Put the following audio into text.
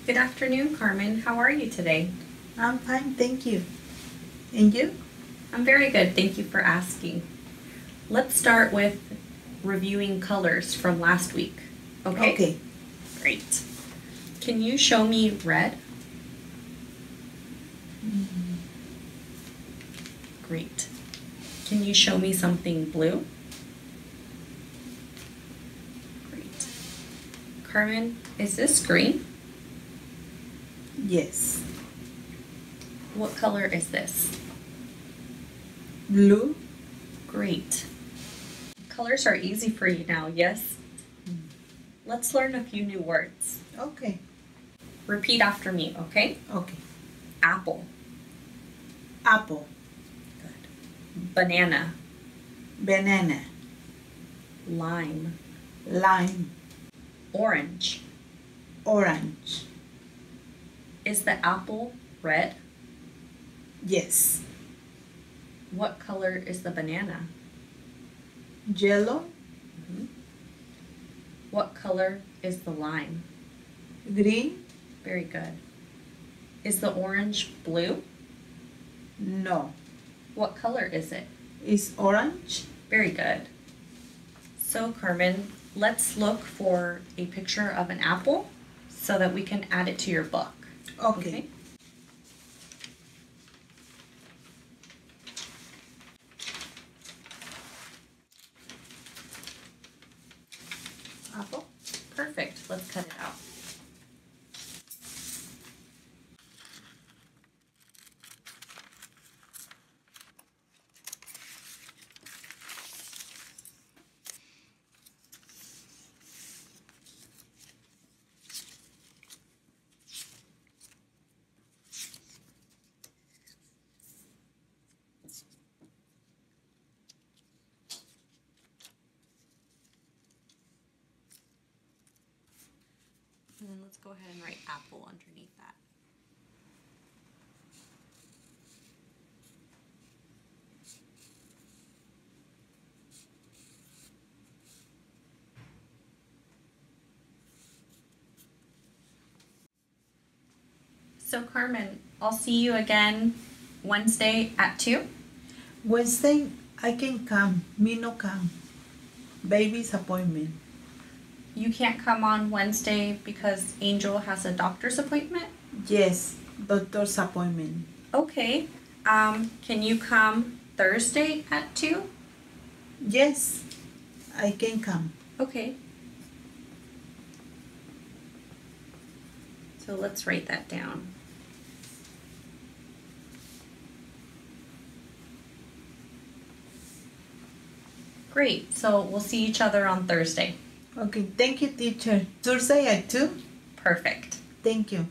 Good afternoon, Carmen. How are you today? I'm fine, thank you. And you? I'm very good. Thank you for asking. Let's start with reviewing colors from last week. Okay? Okay. Great. Can you show me red? Great. Can you show me something blue? Great. Carmen, is this green? Yes. What color is this? Blue? Great. Colors are easy for you now, yes? Let's learn a few new words. Okay. Repeat after me, okay? Okay. Apple. Apple. Good. Banana. Banana. Lime. Lime. Orange. Orange. Is the apple red? Yes. What color is the banana? Yellow. What color is the lime? Green. Very good. Is the orange blue? No. What color is it? It's orange. Very good. So, Carmen, let's look for a picture of an apple so that we can add it to your book. Okay. Apple. Perfect. Let's cut it out. And then let's go ahead and write apple underneath that. So Carmen, I'll see you again Wednesday at 2. Wednesday, I can come. Me no come. Baby's appointment. You can't come on Wednesday because Angel has a doctor's appointment? Yes. Doctor's appointment. Okay. Can you come Thursday at 2? Yes. I can come. Okay. So let's write that down. Great. So we'll see each other on Thursday. Okay. Thank you, teacher. Thursday at 2? Perfect. Thank you.